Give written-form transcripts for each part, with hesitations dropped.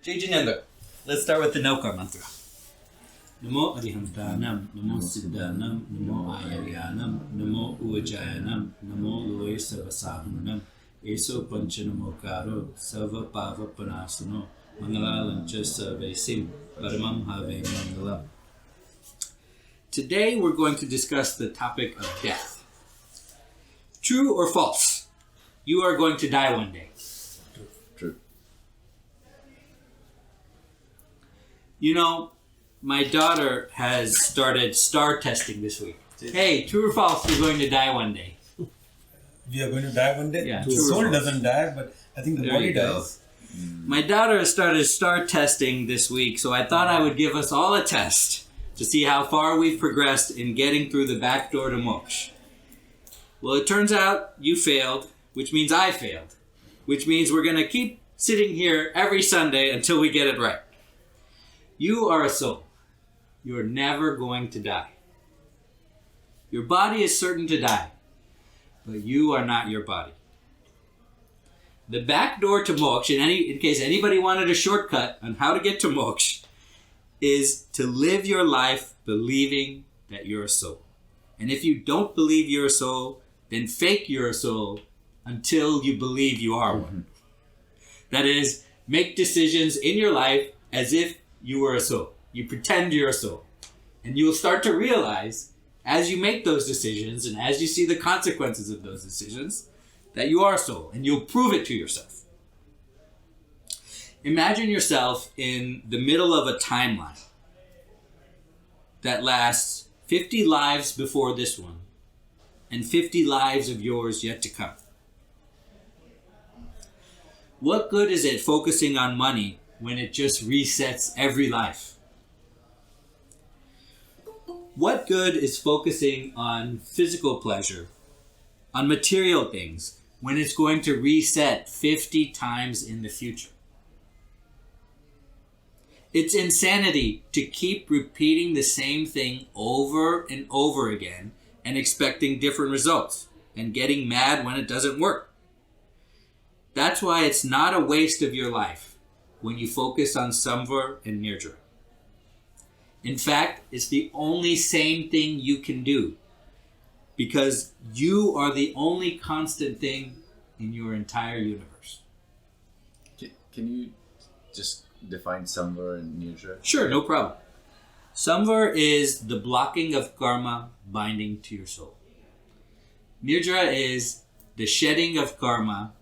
Jai Jinendra. Let's start with the Nokar mantra. Namo Arihantanam, Namo Siddhanam, Namo Ayaryanam, Namo Uvajayanam, Namo Loya Sarvasahunam, Eso Panchanamokaro, Sarva Pava Panasano, Mangalalancha Sarvesim, Paramam Have Mangalam. Today we're going to discuss the topic of death. True or false? You are going to die one day. True. You know, my daughter has started star testing this week. Hey, true or false, you're going to die one day. We are going to die one day? Yeah, the soul doesn't die, but I think the body dies. My daughter has started star testing this week, so I thought I would give us all a test to see how far we've progressed in getting through the back door to moksha. Well, it turns out you failed, which means I failed, which means we're going to keep sitting here every Sunday until we get it right. You are a soul. You're never going to die. Your body is certain to die, but you are not your body. The back door to moksha, in case anybody wanted a shortcut on how to get to moksha, is to live your life believing that you're a soul. And if you don't believe you're a soul, then fake you're a soul until you believe you are one. That is, make decisions in your life as if you were a soul. You pretend you're a soul. And you will start to realize, as you make those decisions and as you see the consequences of those decisions, that you are a soul. And you'll prove it to yourself. Imagine yourself in the middle of a timeline that lasts 50 lives before this one and 50 lives of yours yet to come. What good is it focusing on money when it just resets every life? What good is focusing on physical pleasure, on material things, when it's going to reset 50 times in the future? It's insanity to keep repeating the same thing over and over again and expecting different results and getting mad when it doesn't work. That's why it's not a waste of your life when you focus on Samvar and Nirjara. In fact, it's the only sane thing you can do because you are the only constant thing in your entire universe. Can you just define Samvar and Nirjara? Sure, no problem. Samvar is the blocking of karma binding to your soul. Nirjara is the shedding of karma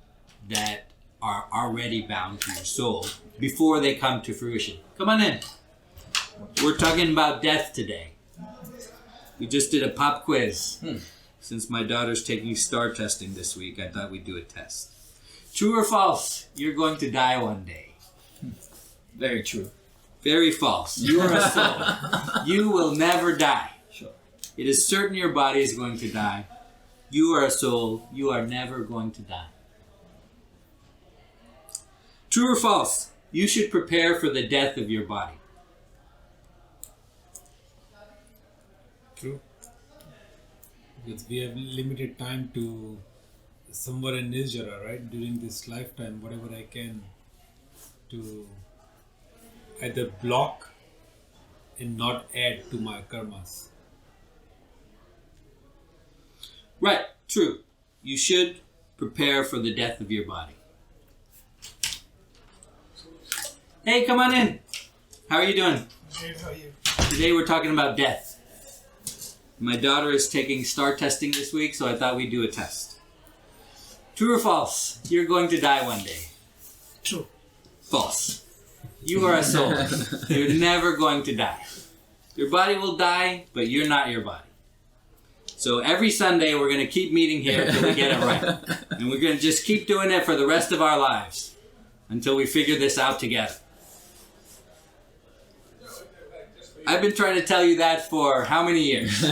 that are already bound to your soul before they come to fruition. Come on in. We're talking about death today. We just did a pop quiz. Since my daughter's taking star testing this week, I thought we'd do a test. True or false? You're going to die one day. Very true. Very false. You are a soul. You will never die. Sure. It is certain your body is going to die. You are a soul. You are never going to die. True or false? You should prepare for the death of your body. True. Because we have limited time to Samvar and Nirjara, right? During this lifetime, whatever I can to either block and not add to my karmas. Right, true. You should prepare for the death of your body. Hey, come on in. How are you doing? Good, how are you? Today we're talking about death. My daughter is taking star testing this week, so I thought we'd do a test. True or false? You're going to die one day. True. False. You are a soul. You're never going to die. Your body will die, but you're not your body. So every Sunday we're going to keep meeting here until we get it right. And we're going to just keep doing it for the rest of our lives until we figure this out together. I've been trying to tell you that for how many years?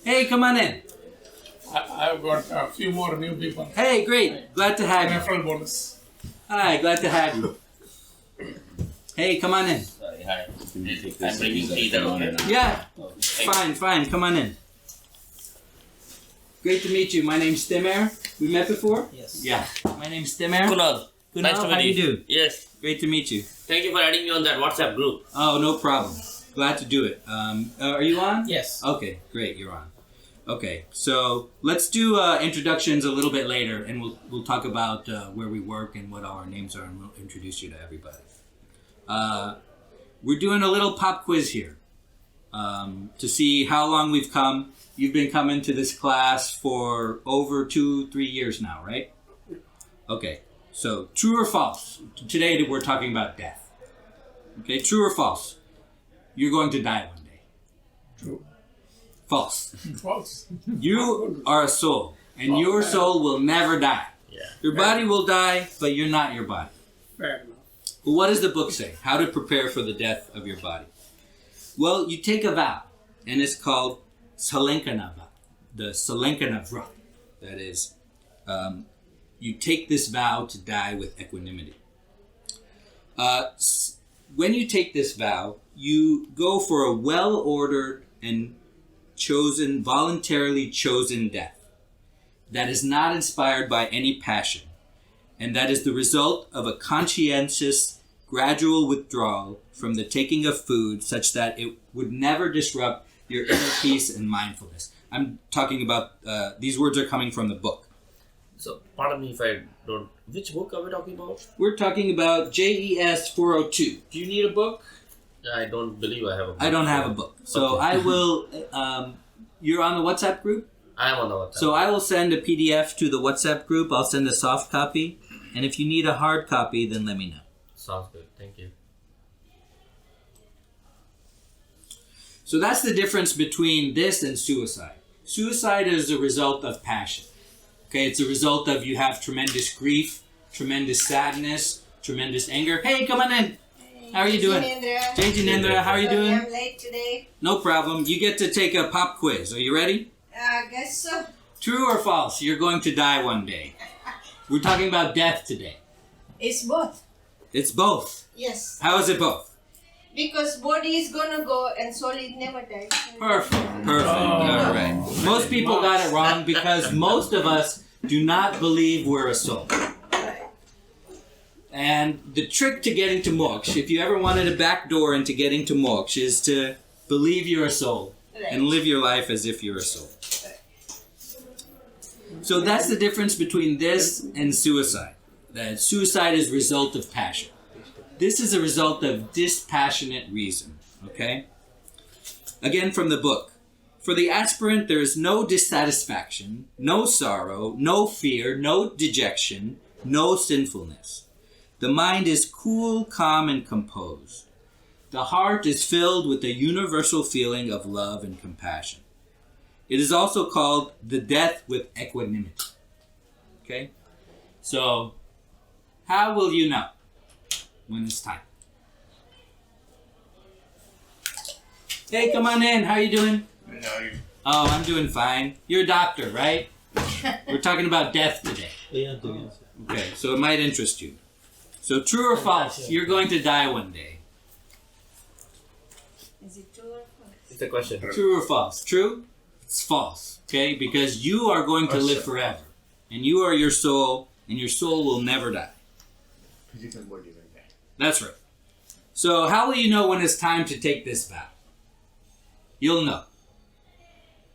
Hey, come on in. I've got a few more new people. Hey, great. Glad to have you. Referral bonus. Hi, glad to have you. Hey, come on in. Hi. I'm bringing tea down. Yeah, fine. Come on in. Great to meet you. My name's Timer. We met before? Yes. Yeah. My name's Timer. Kunal. Nice to how meet you do? Yes. Great to meet you. Thank you for adding me on that WhatsApp group. Oh, no problem. Glad to do it. Are you on? Yes. Okay, great. You're on. Okay, so let's do introductions a little bit later, and we'll talk about where we work and what our names are, and we'll introduce you to everybody. We're doing a little pop quiz here to see how long we've come. You've been coming to this class for over 2-3 years now, right? Okay, so true or false? Today we're talking about death. Okay, true or false? You're going to die one day. True. False. False. You are a soul, and your soul will never die. Yeah. Your body will die, but you're not your body. Fair enough. Well, what does the book say? How to prepare for the death of your body? Well, you take a vow, and it's called Salenkana vow. The Salenkana vow. That is, you take this vow to die with equanimity. When you take this vow, you go for a well-ordered and voluntarily chosen death that is not inspired by any passion, and that is the result of a conscientious, gradual withdrawal from the taking of food such that it would never disrupt your inner peace and mindfulness. I'm talking about, these words are coming from the book. So, pardon me if I don't... Which book are we talking about? We're talking about JES 402. Do you need a book? I don't believe I have a book. I don't have a book. So Okay. I will, you're on the WhatsApp group? I am on the WhatsApp. So I will send a PDF to the WhatsApp group. I'll send a soft copy. And if you need a hard copy, then let me know. Sounds good. Thank you. So that's the difference between this and suicide. Suicide is a result of passion. Okay, it's a result of you have tremendous grief, tremendous sadness, tremendous anger. Hey, come on in. How are you doing? Jai Jinendra, how are you doing? I'm late today. No problem. You get to take a pop quiz. Are you ready? I guess so. True or false? You're going to die one day. We're talking about death today. It's both. It's both. Yes. How is it both? Because body is gonna go and soul is never dies. Perfect. All right. Most people got it wrong because most of us do not believe we're a soul. Right. And the trick to getting to moksha, if you ever wanted a back door into getting to moksha, is to believe you're a soul and live your life as if you're a soul. So that's the difference between this and suicide. That suicide is a result of passion. This is a result of dispassionate reason. Okay? Again from the book. For the aspirant, there is no dissatisfaction, no sorrow, no fear, no dejection, no sinfulness. The mind is cool, calm, and composed. The heart is filled with a universal feeling of love and compassion. It is also called the death with equanimity. Okay? So, how will you know when it's time? Hey, come on in. How are you doing? Oh, I'm doing fine. You're a doctor, right? We're talking about death today. Okay, so it might interest you. So true or false, you're going to die one day. Is it true or false? It's a question. True or false? True? It's false, okay? Because you are going to live forever. And you are your soul, and your soul will never die. Physical body will die. That's right. So how will you know when it's time to take this vow? You'll know.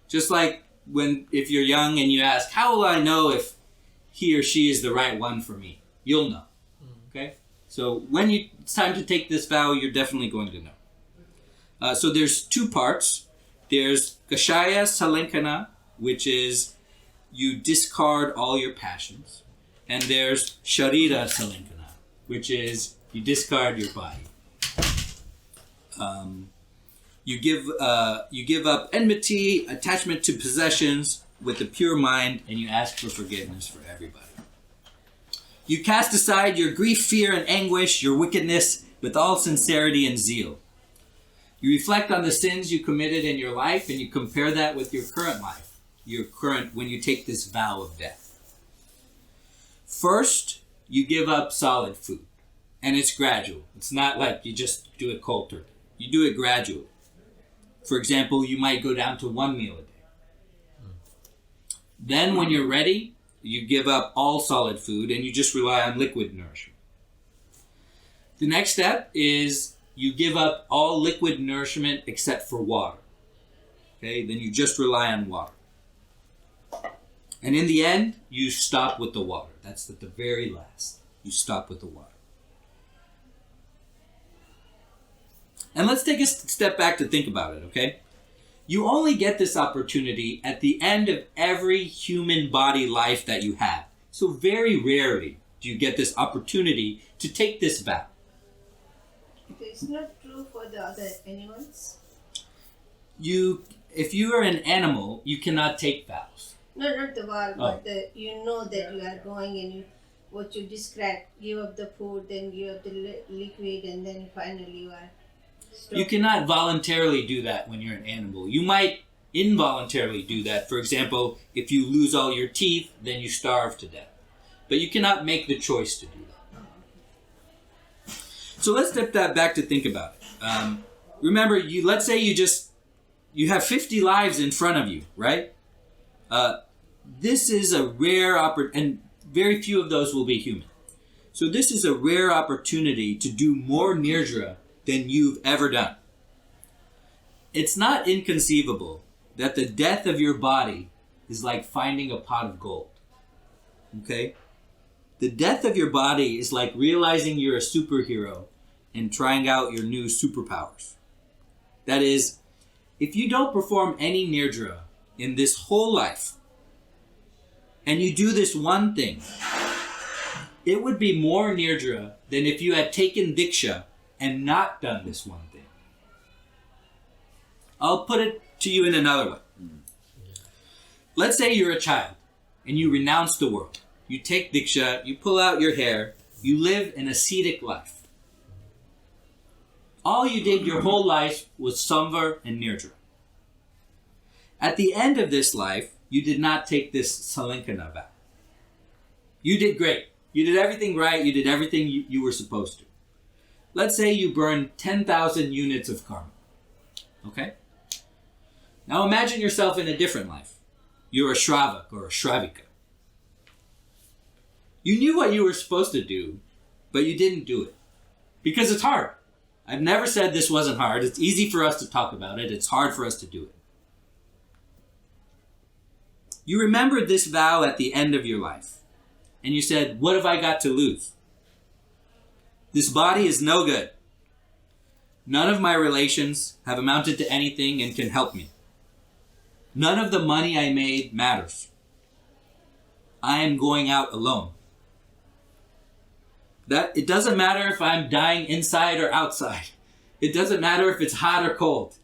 Just like if you're young and you ask, how will I know if he or she is the right one for me? You'll know. Okay? So when it's time to take this vow, you're definitely going to know. So there's two parts. There's Kashaya Salenkana, which is you discard all your passions. And there's Sharira Salenkana, which is you discard your body. You give up enmity, attachment to possessions with a pure mind, and you ask for forgiveness for everybody. You cast aside your grief, fear, and anguish, your wickedness, with all sincerity and zeal. You reflect on the sins you committed in your life, and you compare that with your current life, when you take this vow of death. First, you give up solid food, and it's gradual. It's not like you just do it cold turkey. You do it gradually. For example, you might go down to 1 meal a day. Then when you're ready, you give up all solid food and you just rely on liquid nourishment. The next step is you give up all liquid nourishment except for water. Okay, then you just rely on water. And in the end, you stop with the water. That's at the very last. You stop with the water. And let's take a step back to think about it, okay? You only get this opportunity at the end of every human body life that you have. So very rarely do you get this opportunity to take this vow. It's not true for the other animals. If you are an animal, you cannot take vows. No, not the vow, but you know that you are going and what you described, give up the food, then give up the liquid, and then finally you are stopped. You cannot voluntarily do that when you're an animal. You might involuntarily do that. For example, if you lose all your teeth, then you starve to death. But you cannot make the choice to do that. So let's step that back to think about it. Remember, let's say you have 50 lives in front of you, right? This is a rare opportunity, and very few of those will be human. So this is a rare opportunity to do more nirjara than you've ever done. It's not inconceivable that the death of your body is like finding a pot of gold. Okay? The death of your body is like realizing you're a superhero and trying out your new superpowers. That is, if you don't perform any nirjara in this whole life, and you do this one thing, it would be more nirjara than if you had taken diksha and not done this one thing. I'll put it to you in another way. Let's say you're a child and you renounce the world. You take diksha, you pull out your hair, you live an ascetic life. All you did your whole life was samvar and nirjara. At the end of this life, you did not take this salinkana vow. You did great. You did everything right. You did everything you were supposed to. Let's say you burn 10,000 units of karma. Okay? Now imagine yourself in a different life. You're a shravak or a shravika. You knew what you were supposed to do, but you didn't do it. Because it's hard. I've never said this wasn't hard. It's easy for us to talk about it. It's hard for us to do it. You remembered this vow at the end of your life. And you said, what have I got to lose? This body is no good. None of my relations have amounted to anything and can help me. None of the money I made matters. I am going out alone. That it doesn't matter if I'm dying inside or outside. It doesn't matter if it's hot or cold.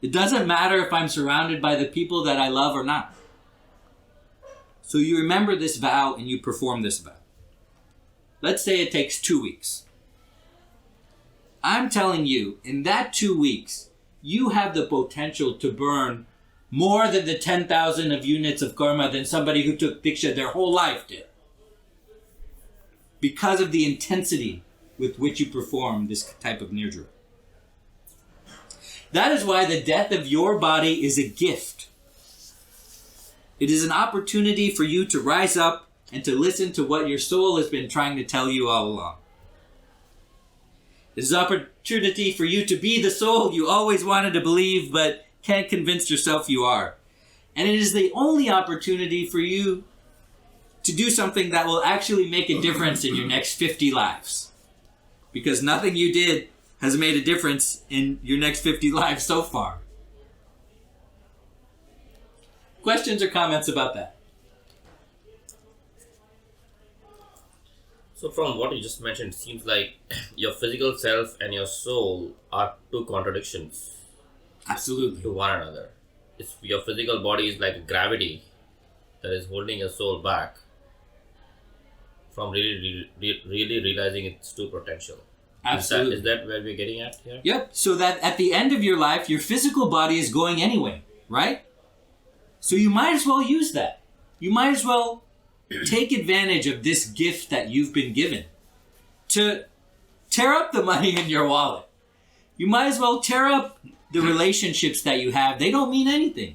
It doesn't matter if I'm surrounded by the people that I love or not. So you remember this vow and you perform this vow. Let's say it takes 2 weeks. I'm telling you, in that 2 weeks, you have the potential to burn more than the 10,000 of units of karma than somebody who took diksha their whole life did. Because of the intensity with which you perform this type of nirjara. That is why the death of your body is a gift. It is an opportunity for you to rise up and to listen to what your soul has been trying to tell you all along. It is an opportunity for you to be the soul you always wanted to believe but can't convince yourself you are. And it is the only opportunity for you to do something that will actually make a difference in your next 50 lives. Because nothing you did has made a difference in your next 50 lives so far. Questions or comments about that? So from what you just mentioned, it seems like your physical self and your soul are two contradictions Absolutely. to one another. Your physical body is like gravity that is holding your soul back from really realizing its true potential. Absolutely. Is that where we're getting at here? Yep. So that at the end of your life, your physical body is going anyway, right? So you might as well use that. You might as well take advantage of this gift that you've been given to tear up the money in your wallet. You might as well tear up the relationships that you have. They don't mean anything.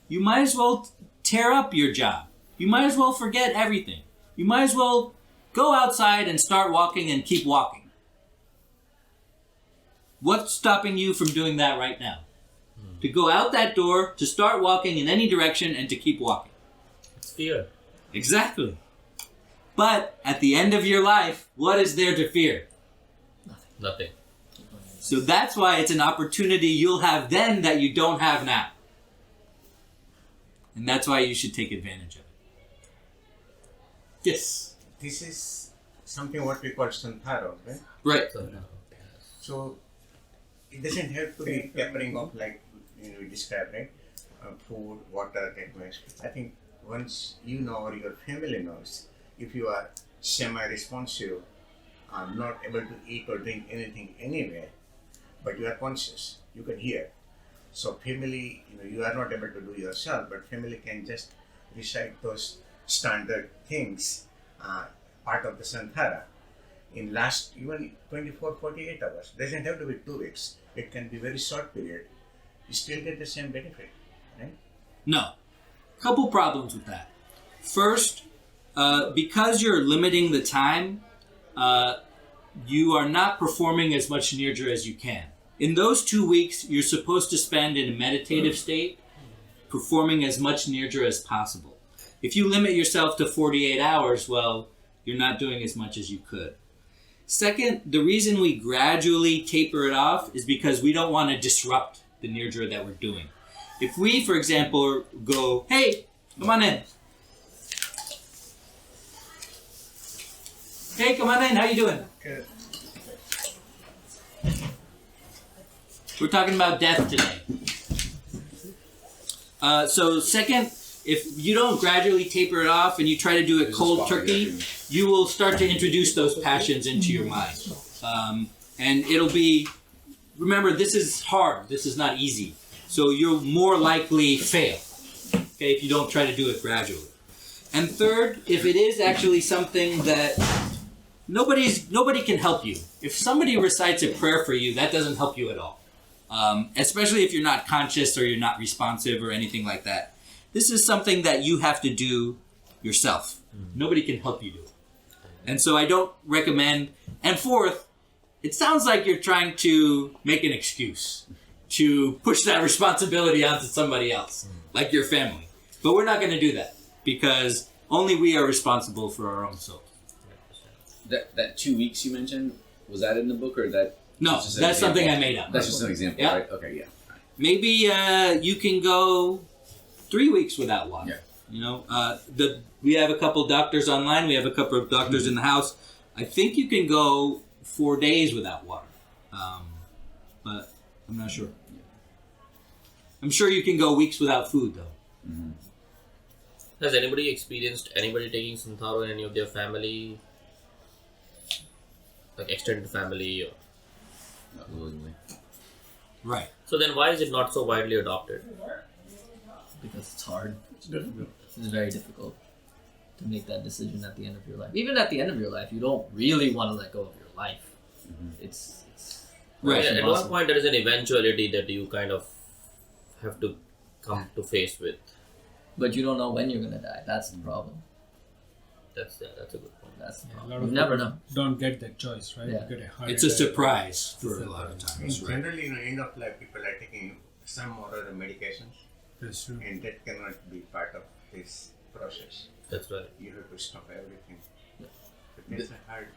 You might as well tear up your job. You might as well forget everything. You might as well Go outside and start walking and keep walking. What's stopping you from doing that right now? To go out that door, to start walking in any direction, and to keep walking. It's fear. Exactly. But at the end of your life, what is there to fear? Nothing. So that's why it's an opportunity you'll have then that you don't have now. And that's why you should take advantage of it. Yes. This is something what we call santhara, right? Right. So it doesn't have to be tapering off like we described, right? Food, water, techniques. I think once you know or your family knows, if you are semi-responsive, not able to eat or drink anything anyway, but you are conscious, you can hear. So family, you are not able to do yourself, but family can just recite those standard things, part of the santhara, in last even 24, 48 hours. Doesn't have to be 2 weeks. It can be very short period. You still get the same benefit, right? No. Couple problems with that. First, because you're limiting the time, you are not performing as much nirjara as you can. In those 2 weeks, you're supposed to spend in a meditative state, performing as much nirjara as possible. If you limit yourself to 48 hours, well, you're not doing as much as you could. Second, the reason we gradually taper it off is because we don't want to disrupt the nirjara that we're doing. If we, for example, go, hey, come on in. Hey, come on in, how you doing? Good. We're talking about death today. So second, if you don't gradually taper it off and you try to do it cold turkey, you will start to introduce those passions into your mind. And it'll be, remember, this is hard. This is not easy. So you'll more likely fail, okay, if you don't try to do it gradually. And third, if it is actually something that nobody can help you. If somebody recites a prayer for you, that doesn't help you at all. Especially if you're not conscious or you're not responsive or anything like that. This is something that you have to do yourself. Nobody can help you do it. And so I don't recommend. And fourth, it sounds like you're trying to make an excuse to push that responsibility onto somebody else, like your family. But we're not going to do that because only we are responsible for our own soul. That 2 weeks you mentioned, was that in the book or that? No, just an that's something I example? made up. That's just an example, Yeah. right? Okay, yeah. Maybe you can go 3 weeks without water. Yeah. We have a couple doctors online. We have a couple of doctors in the house. I think you can go 4 days without water, but I'm not sure. I'm sure you can go weeks without food, though. Mm-hmm. Has anybody experienced anybody taking santhara in any of their family? Like extended family? Or... Not willingly. Right. So then why is it not so widely adopted? Because it's hard. It's difficult. It's very difficult to make that decision at the end of your life. Even at the end of your life, you don't really want to let go of your life. Mm-hmm. It's Right. At one impossible. point there is an eventuality that you kind of have to come to face with. But you don't know when you're gonna die. That's the problem. That's a good point. That's the A lot problem. of You never people know. don't get that choice, right? Yeah. You get a heart It's a attack. surprise for It's a lot of surprise. times. Right. Generally, end of life, people are taking some or other medications, That's true. and that cannot be part of this process. That's right. You have to stop everything. But that's a hard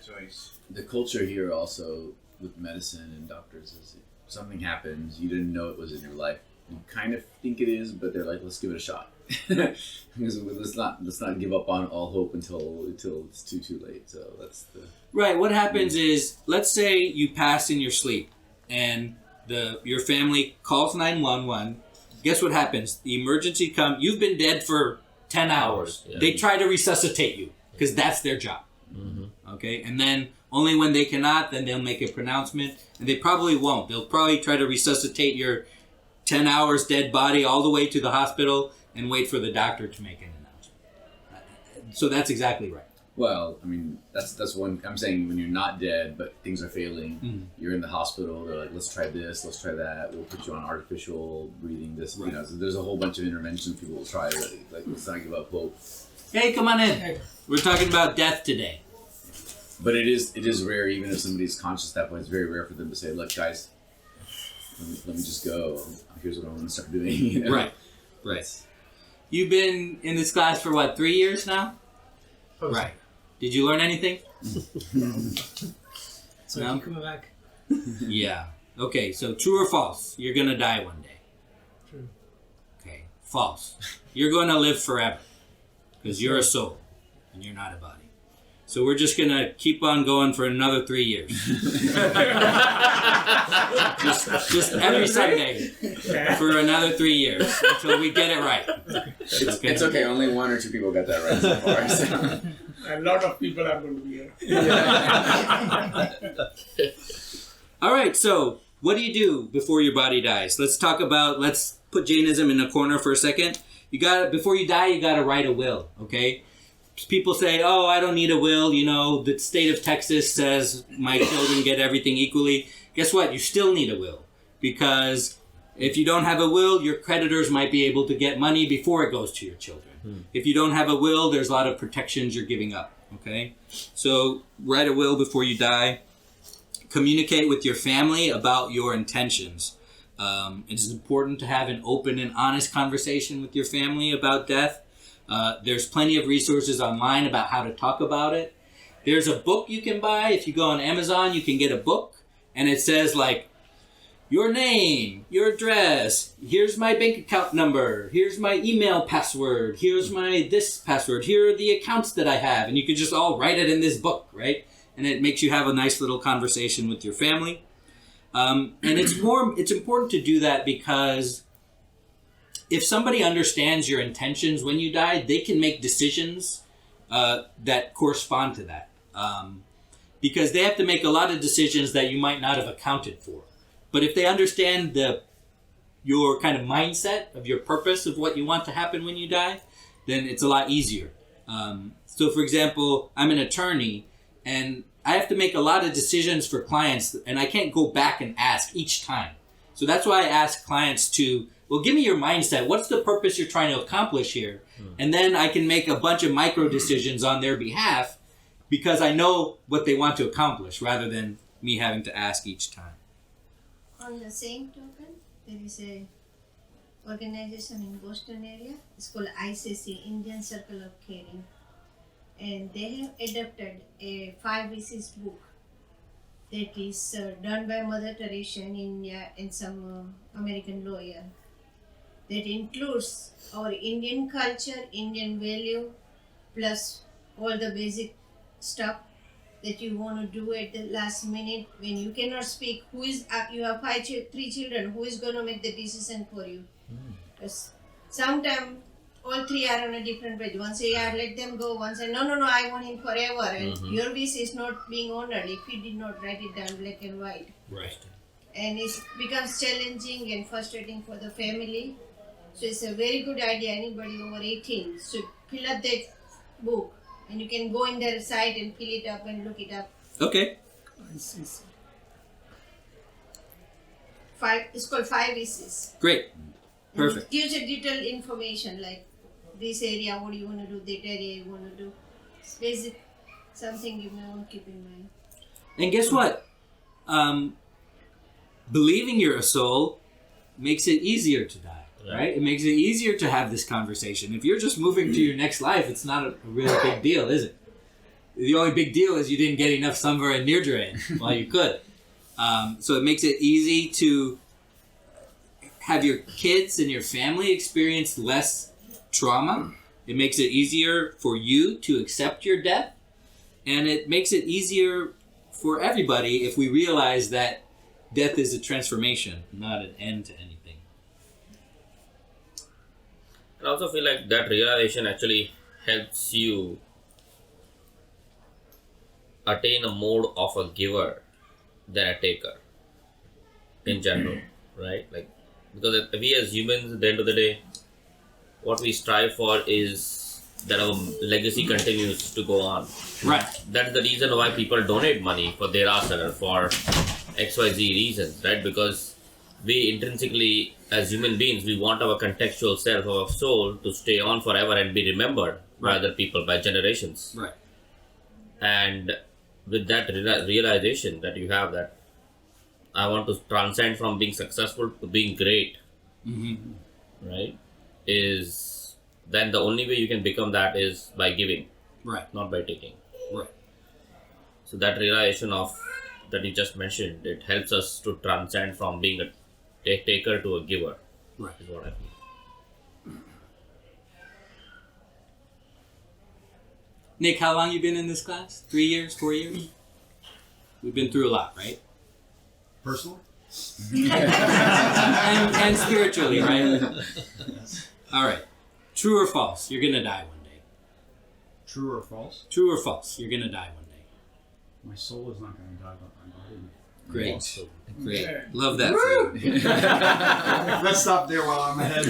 choice. The culture here also with medicine and doctors is if something happens, you didn't know it was in your life. You kind of think it is, but they're like, let's give it a shot. Because let's not give up on all hope until it's too late. So that's the Right. What happens is, let's say you pass in your sleep, and your family calls 911. Guess what happens? The emergency comes. You've been dead for 10 hours. Yeah. They try to resuscitate you because that's their job. Mm-hmm. Okay, and then only when they cannot, then they'll make a pronouncement, and they probably won't. They'll probably try to resuscitate your 10 hours dead body all the way to the hospital and wait for the doctor to make an announcement. So that's exactly right. well. I mean, that's one. I'm saying when you're not dead, but things are failing, Mhm. you're in the hospital. They're like, let's try this, let's try that. We'll put you on artificial breathing. This, Right. So there's a whole bunch of interventions people will try. Like let's not give up hope. Hey, come on in. We're talking about death today. But it is rare, even if somebody's conscious at that point, it's very rare for them to say, look, guys, let me just go. Here's what I want to start doing. You know? Right. You've been in this class for what, 3 years now? Right. Did you learn anything? So No? keep coming back. Yeah. Okay, so true or false? You're going to die one day. True. Okay, false. You're going to live forever because you're a soul and you're not a body. So we're just going to keep on going for another 3 years. just every Sunday for another 3 years until we get it right. It's okay. Only 1 or 2 people got that right so far. So. A lot of people are going to be here. All right, so what do you do before your body dies? Let's put Jainism in a corner for a second. Before you die, you got to write a will, okay? People say, oh, I don't need a will. You know, the state of Texas says my children get everything equally. Guess what? You still need a will. Because if you don't have a will, your creditors might be able to get money before it goes to your children. If you don't have a will, there's a lot of protections you're giving up, okay? So write a will before you die. Communicate with your family about your intentions. It's important to have an open and honest conversation with your family about death. There's plenty of resources online about how to talk about it. There's a book you can buy. If you go on Amazon, you can get a book. And it says like, your name, your address, here's my bank account number, here's my email password, here's my this password, here are the accounts that I have. And you can just all write it in this book, right? And it makes you have a nice little conversation with your family. And it's important to do that because if somebody understands your intentions when you die, they can make decisions that correspond to that. Because they have to make a lot of decisions that you might not have accounted for. But if they understand your kind of mindset of your purpose of what you want to happen when you die, then it's a lot easier. So for example, I'm an attorney and I have to make a lot of decisions for clients and I can't go back and ask each time. So that's why I ask clients to, well, give me your mindset. What's the purpose you're trying to accomplish here? And then I can make a bunch of micro decisions on their behalf because I know what they want to accomplish rather than me having to ask each time. On the same token, there is a organization in Boston area. It's called ICC, Indian Circle of Caring, and they have adopted a 5 Wishes book that is done by Mother Teresa in India and some American lawyer. That includes our Indian culture, Indian value, plus all the basic stuff that you want to do at the last minute when you cannot speak. You have 3 children, who is going to make the decision for you? Because sometimes all 3 are on a different page. One say, yeah, let them go. One say, no, I want him forever. And your wish is not being honored if you did not write it down black and white. Right. And it becomes challenging and frustrating for the family. So it's a very good idea. Anybody over 18 should fill up that book. And you can go in their site and fill it up and look it up. Okay. It's called 5 Wishes. Great. Perfect. And it gives you detailed information like this area, what do you want to do, that area you want to do. It's basic, something you may want to keep in mind. And guess what? Believing you're a soul makes it easier to die. Right? It makes it easier to have this conversation. If you're just moving to your next life, it's not a really big deal, is it? The only big deal is you didn't get enough sunburn and near drain while you could. So it makes it easy to have your kids and your family experience less trauma. It makes it easier for you to accept your death. And it makes it easier for everybody if we realize that death is a transformation, not an end to anything. I also feel like that realization actually helps you attain a mode of a giver than a taker in general, right? Like, because we as humans, at the end of the day, what we strive for is that our legacy continues to go on. Right. That's the reason why people donate money for their asana, for XYZ reasons, right? Because we intrinsically, as human beings, we want our contextual self, our soul, to stay on forever and be remembered by other people, by generations. Right. And with that realization that you have, that I want to transcend from being successful to being great, right, is then the only way you can become that is by giving, Right. not by taking. Right. So that realization of that you just mentioned, it helps us to transcend from being a taker to a giver. Right. Is what I feel. Nick, how long you been in this class? 3 years? 4 years? We've been through a lot, right? Personal? and spiritually, right? All right. True or false? You're gonna die one day. True or false? True or false? You're gonna die one day. My soul is not going to die, but my body. Great. Great. Yeah. Love that for you. Let's stop there while I'm ahead.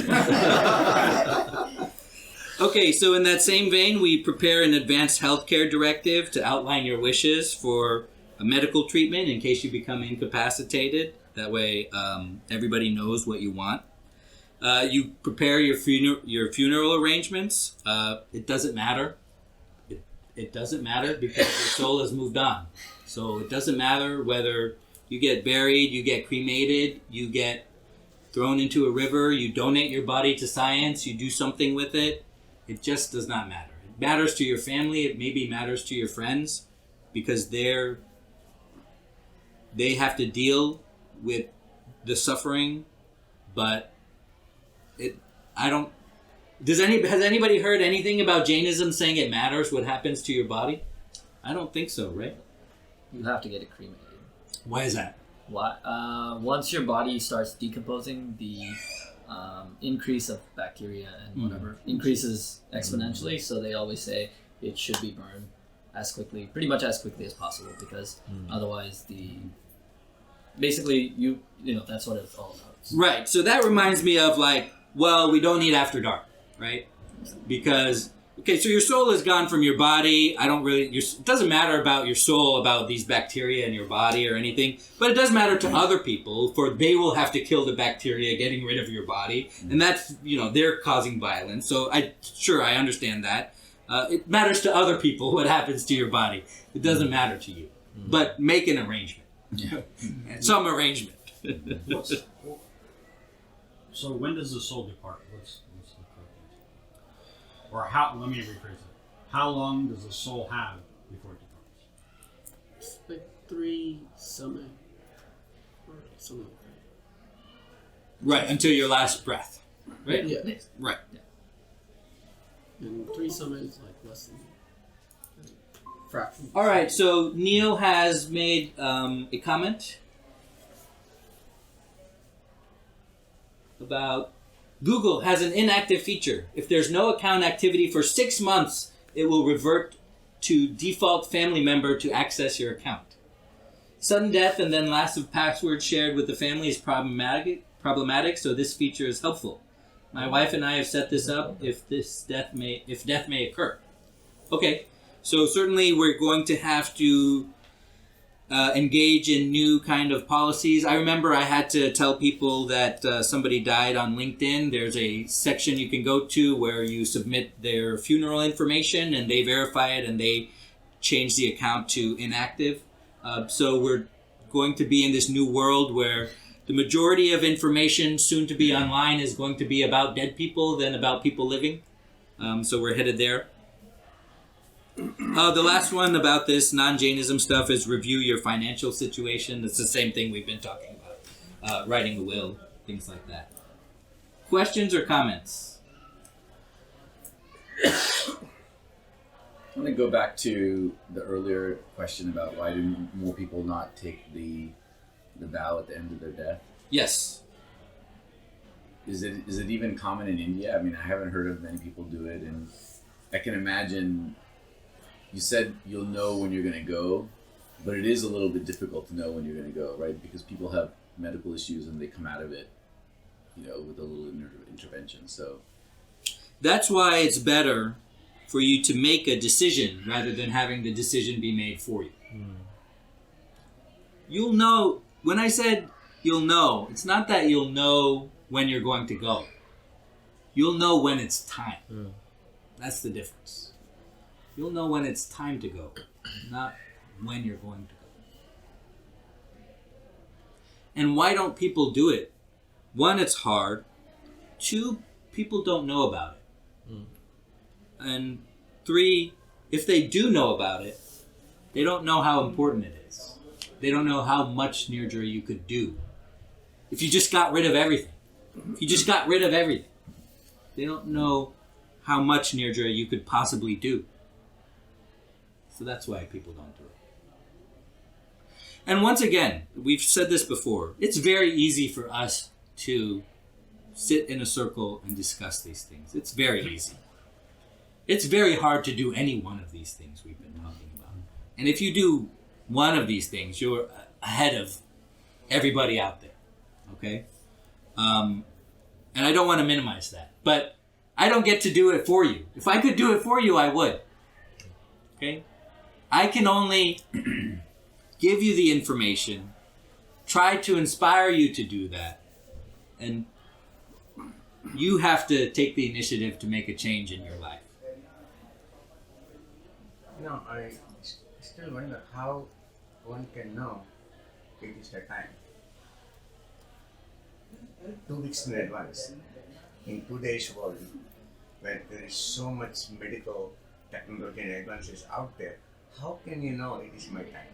Okay, so in that same vein, we prepare an advanced healthcare directive to outline your wishes for a medical treatment in case you become incapacitated. That way, everybody knows what you want. You prepare your funeral arrangements. It doesn't matter. It doesn't matter because your soul has moved on. So it doesn't matter whether you get buried, you get cremated, you get thrown into a river, you donate your body to science, you do something with it. It just does not matter. It matters to your family. It maybe matters to your friends because they have to deal with the suffering, but has anybody heard anything about Jainism saying it matters what happens to your body? I don't think so, right? You have to get it cremated. Why is that? Why? Once your body starts decomposing, the increase of bacteria and whatever increases exponentially. So they always say it should be burned pretty much as quickly as possible, because otherwise basically you know that's what it's all about. Right. So that reminds me of we don't need after dark, right? Because so your soul is gone from your body. It doesn't matter about your soul, about these bacteria in your body or anything, but it does matter to other people, for they will have to kill the bacteria getting rid of your body, and that's, they're causing violence. So I understand that. It matters to other people what happens to your body. It doesn't matter to you. But make an arrangement. Yeah. Some arrangement. So when does the soul depart? What's the correct answer? Or how? Let me rephrase it. How long does the soul have before it departs? It's like 3 summit or something like that. Right, until your last breath. Right? Yeah. Right. And 3 summit is like less than fraction. All right, so Neil has made a comment about Google has an inactive feature. If there's no account activity for 6 months, it will revert to default family member to access your account. Sudden death and then loss of password shared with the family is problematic, so this feature is helpful. My wife and I have set this up if death may occur. Okay, so certainly we're going to have to engage in new kind of policies. I remember I had to tell people that somebody died on LinkedIn. There's a section you can go to where you submit their funeral information and they verify it and they change the account to inactive. So we're going to be in this new world where the majority of information soon to be online is going to be about dead people than about people living. So we're headed there. The last one about this non-Jainism stuff is review your financial situation. It's the same thing we've been talking about. Writing a will, things like that. Questions or comments? I want to go back to the earlier question about why do more people not take the vow at the end of their death. Yes. Is it even common in India? I mean, I haven't heard of many people do it, and I can imagine. You said you'll know when you're going to go, but it is a little bit difficult to know when you're going to go, right? Because people have medical issues and they come out of it, with a little intervention. So that's why it's better for you to make a decision rather than having the decision be made for you. You'll know. When I said you'll know, it's not that you'll know when you're going to go. You'll know when it's time. That's the difference. You'll know when it's time to go, not when you're going to go. And why don't people do it? One, it's hard. Two, people don't know about it. And three, if they do know about it, they don't know how important it is. They don't know how much Nirjara you could do. If you just got rid of everything. If you just got rid of everything. They don't know how much Nirjara you could possibly do. So that's why people don't do it. And once again, we've said this before, it's very easy for us to sit in a circle and discuss these things. It's very easy. It's very hard to do any one of these things we've been talking about. And if you do one of these things, you're ahead of everybody out there. Okay? And I don't want to minimize that. But I don't get to do it for you. If I could do it for you, I would. Okay? I can only give you the information, try to inspire you to do that, and you have to take the initiative to make a change in your life. I still wonder how one can know it is the time. 2 weeks in advance. In today's world, where there is so much medical technology and advances out there, how can you know it is my time?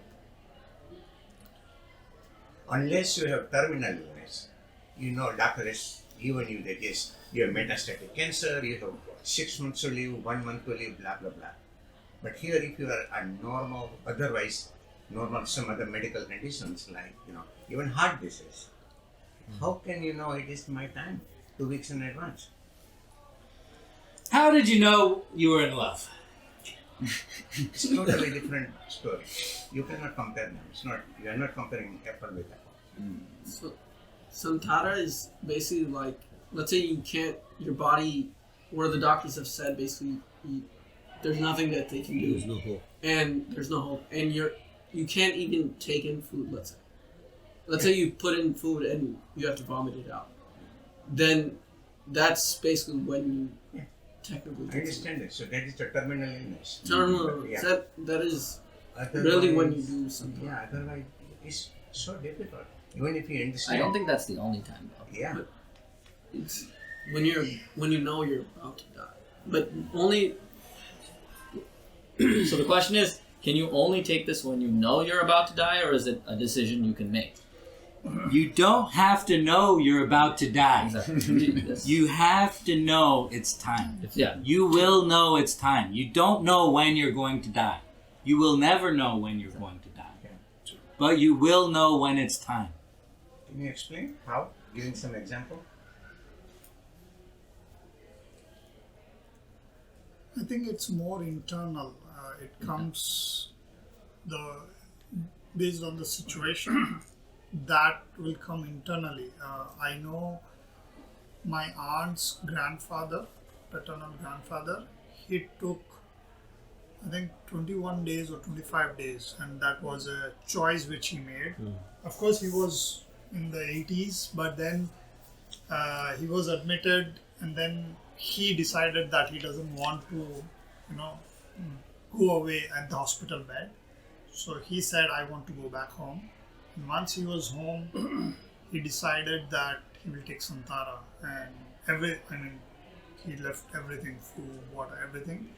Unless you have terminal illness, doctor has given you that yes, you have metastatic cancer, you have 6 months to live, 1 month to live, blah blah blah. But here, if you are a normal, some other medical conditions like even heart disease, how can you know it is my time? 2 weeks in advance. How did you know you were in love? It's a totally different story. You cannot compare them. You are not comparing apple with apple. So, Santara is basically like, let's say your body, where the doctors have said basically, there's nothing that they can do. There's no hope. And there's no hope. And you can't even take in food, let's say. Let's say you put in food and you have to vomit it out. Then that's basically when you technically I understand it. So that is the terminal illness. No. Yeah. That is Otherwise, really when you do something. Yeah, otherwise it's so difficult. Even if you understand. I don't think that's the only time though. Yeah. But it's when you know you're about to die. But only. So the question is, can you only take this when you know you're about to die, or is it a decision you can make? You don't have to know you're about to die. Exactly. Yes. You have to know it's time. Yeah. You will know it's time. You don't know when you're going to die. You will never know when you're going to die. But you will know when it's time. Can you explain how? Giving some example? I think it's more internal. It comes based on the situation. That will come internally. I know my aunt's grandfather, paternal grandfather, he took, I think, 21 days or 25 days, and that was a choice which he made. Of course, he was in the 80s, but then he was admitted, and then he decided that he doesn't want to, go away at the hospital bed. So he said, I want to go back home. And once he was home, he decided that he will take Santara, and he left everything, food, water, everything.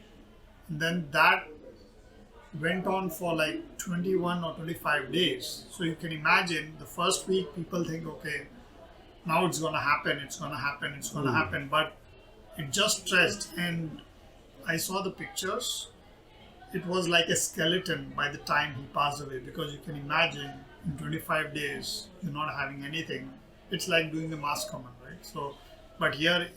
And then that went on for like 21 or 25 days. So you can imagine the first week people think, okay, now it's gonna happen, but it just stressed. And I saw the pictures. It was like a skeleton by the time he passed away, because you can imagine in 25 days you're not having anything. It's like doing the mass command, right? So, but here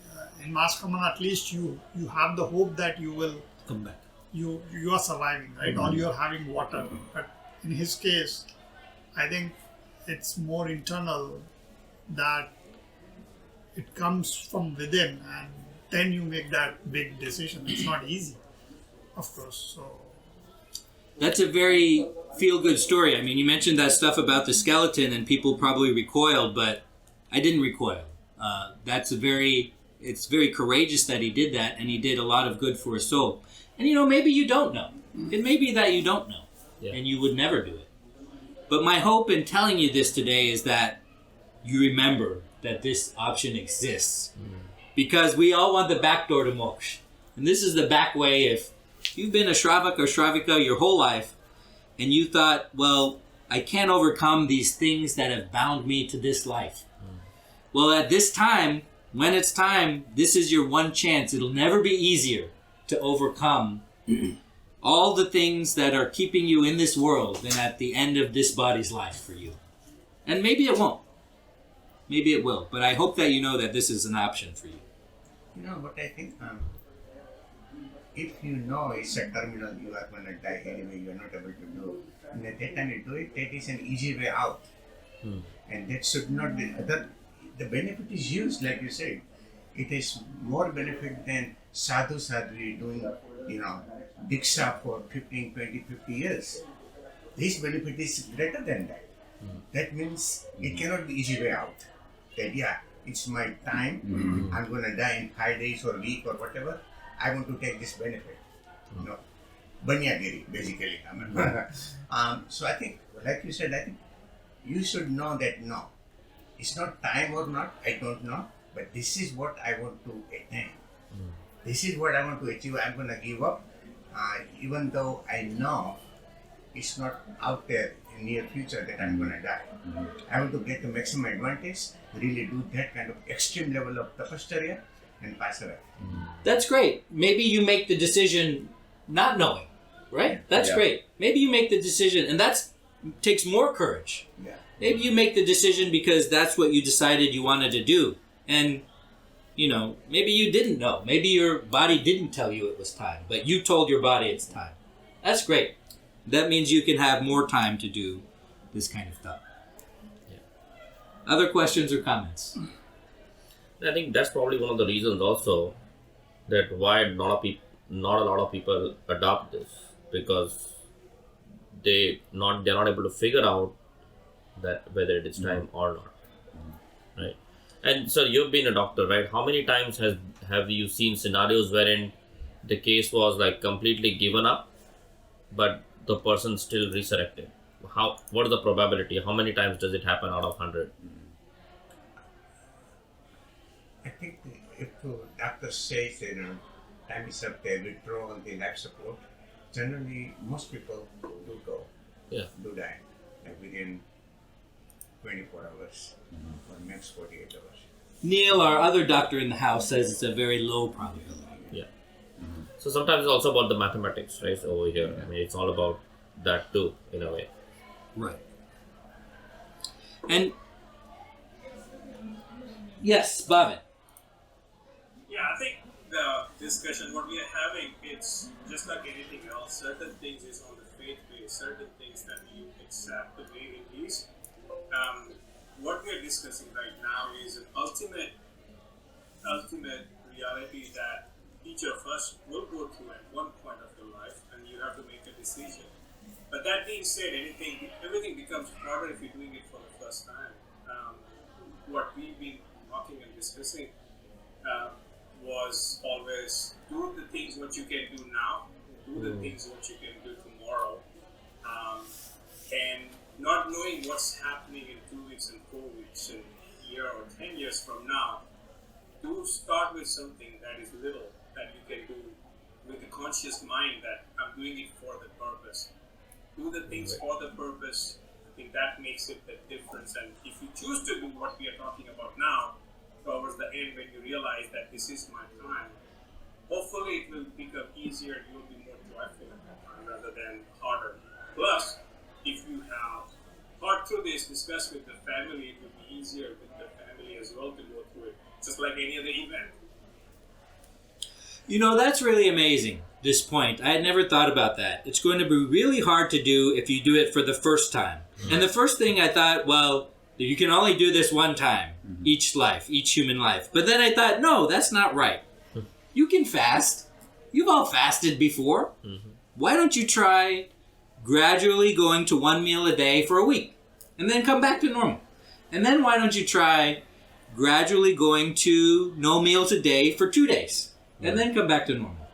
in mass command, at least you have the hope that you will Come back. You are surviving, right? Or you're having water. But in his case, I think it's more internal, that it comes from within, and then you make that big decision. It's not easy, of course. So That's a very feel-good story. I mean, you mentioned that stuff about the skeleton, and people probably recoiled, but I didn't recoil. That's a very it's very courageous that he did that, and he did a lot of good for his soul. And maybe you don't know. It may be that you don't know, and you would never do it. But my hope in telling you this today is that you remember that this option exists. Because we all want the back door to moksha. And this is the back way. If you've been a Shravaka or Shravika your whole life, and you thought, well, I can't overcome these things that have bound me to this life. Well, at this time, when it's time, this is your one chance. It'll never be easier to overcome all the things that are keeping you in this world than at the end of this body's life for you. And maybe it won't. Maybe it will. But I hope that you know that this is an option for you. You know what I think? If you know it's a terminal, you are going to die anyway, you are not able to do. And at that time you do it, that is an easy way out. And that should not be. The benefit is used, like you said. It is more benefit than sadhu doing, diksha for 15, 20, 50 years. This benefit is greater than that. That means it cannot be easy way out. That it's my time, I'm going to die in 5 days or a week or whatever. I want to take this benefit. Banyagiri, basically. So I think, like you said, I think you should know that no, it's not time or not, I don't know, but this is what I want to attain. This is what I want to achieve. I'm going to give up, even though I know it's not out there in near future that I'm going to die. I want to get the maximum advantage, really do that kind of extreme level of tapasya and pass away. That's great. Maybe you make the decision not knowing, right? That's great. Maybe you make the decision, and that takes more courage. Yeah. Maybe you make the decision because that's what you decided you wanted to do. And, maybe you didn't know. Maybe your body didn't tell you it was time, but you told your body it's time. That's great. That means you can have more time to do this kind of stuff. Other questions or comments? I think that's probably one of the reasons also that why not a lot of people adopt this, because they're not able to figure out that whether it is time or not, right? And so you've been a doctor, right? How many times have you seen scenarios wherein the case was like completely given up, but the person still resurrected? What is the probability? How many times does it happen out of 100? I think if the doctor says that time is up, they withdraw on the life support, generally most people do go, do die, like within 24 hours or max 48 hours. Neil, our other doctor in the house, says it's a very low probability. So sometimes it's also about the mathematics, right? So over here, I mean, it's all about that too, in a way. Right. And yes, Bhavin. Yeah, I think the discussion, what we are having, it's just like anything else. Certain things is on the faith base, certain things that you accept the way it is. What we are discussing right now is an ultimate reality that each of us will go through at one point of your life, and you have to make a decision. But that being said, everything becomes harder if you're doing it for the first time. What we've been talking and discussing was always do the things what you can do now, do the things what you can do tomorrow, and not knowing what's happening in 2 weeks and 4 weeks and a year or 10 years from now. Do start with something that is little that you can do with a conscious mind that I'm doing it for the purpose. Do the things for the purpose. I think that makes it the difference. And if you choose to do what we are talking about now, towards the end when you realize that this is my time, hopefully it will become easier and you will be more joyful at that time rather than harder. Plus, if you have thought through this, discussed with the family, it will be easier with the family as well to go through it, just like any other event. That's really amazing, this point. I had never thought about that. It's going to be really hard to do if you do it for the first time. And the first thing I thought, well, you can only do this one time, each human life. But then I thought, no, that's not right. You can fast. You've all fasted before. Why don't you try gradually going to one meal a day for a week and then come back to normal? And then why don't you try gradually going to no meals a day for 2 days and then come back to normal.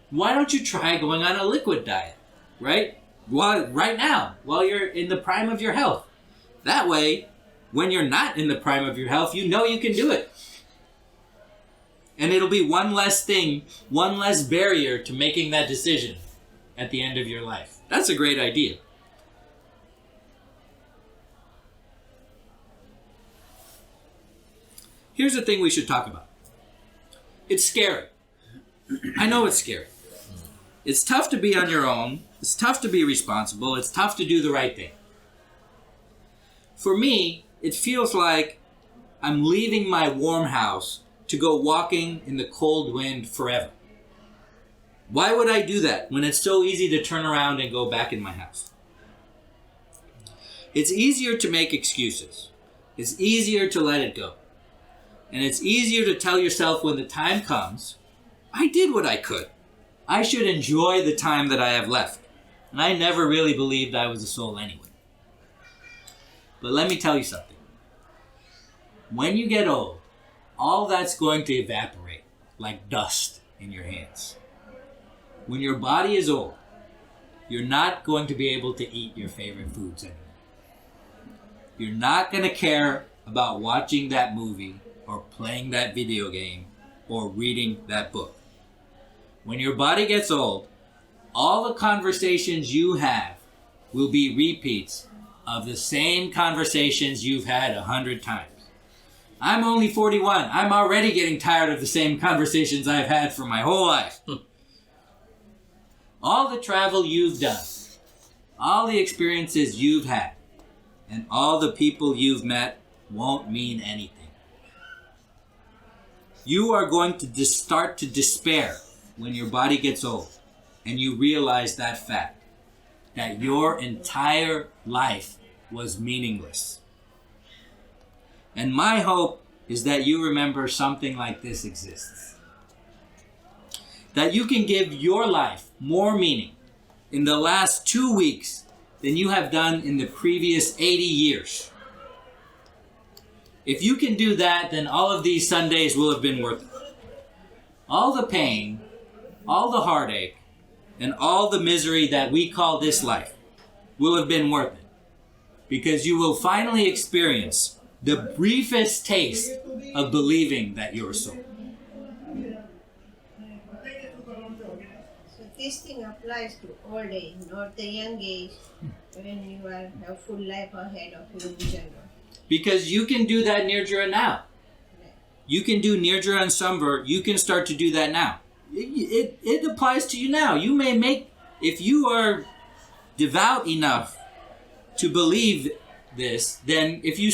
Why don't you try going on a liquid diet, right? Right now, while you're in the prime of your health. That way, when you're not in the prime of your health, you know you can do it. And it'll be one less thing, one less barrier to making that decision at the end of your life. That's a great idea. Here's the thing we should talk about. It's scary. I know it's scary. It's tough to be on your own. It's tough to be responsible. It's tough to do the right thing. For me, it feels like I'm leaving my warm house to go walking in the cold wind forever. Why would I do that when it's so easy to turn around and go back in my house? It's easier to make excuses. It's easier to let it go. And it's easier to tell yourself when the time comes, I did what I could. I should enjoy the time that I have left. And I never really believed I was a soul anyway. But let me tell you something. When you get old, all that's going to evaporate like dust in your hands. When your body is old, you're not going to be able to eat your favorite foods anymore. You're not going to care about watching that movie or playing that video game or reading that book. When your body gets old, all the conversations you have will be repeats of the same conversations you've had 100 times. I'm only 41. I'm already getting tired of the same conversations I've had for my whole life. All the travel you've done, all the experiences you've had, and all the people you've met won't mean anything. You are going to start to despair when your body gets old and you realize that fact, that your entire life was meaningless. And my hope is that you remember something like this exists. That you can give your life more meaning in the last 2 weeks than you have done in the previous 80 years. If you can do that, then all of these Sundays will have been worth it. All the pain, all the heartache, and all the misery that we call this life will have been worth it. Because you will finally experience the briefest taste of believing that you're a soul. So this thing applies to old age, not the young age, when you have full life ahead of you in general. Because you can do that Nirdra now. You can do Nirdra and Sambhur. You can start to do that now. It applies to you now. You may make, if you are devout enough to believe this, then if you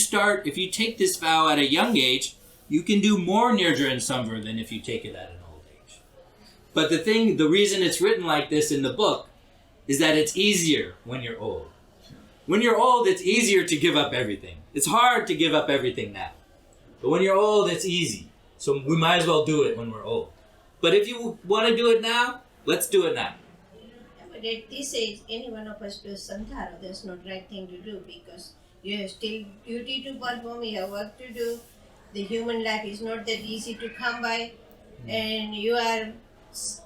take this vow at a young age, you can do more Nirdra and Sambhur than if you take it at an old age. But the reason it's written like this in the book is that it's easier when you're old. When you're old, it's easier to give up everything. It's hard to give up everything now. But when you're old, it's easy. So we might as well do it when we're old. But if you want to do it now, let's do it now. Yeah, but at this age, any one of us does samthara. That's not the right thing to do because you have still duty to perform, you have work to do. The human life is not that easy to come by. And you are,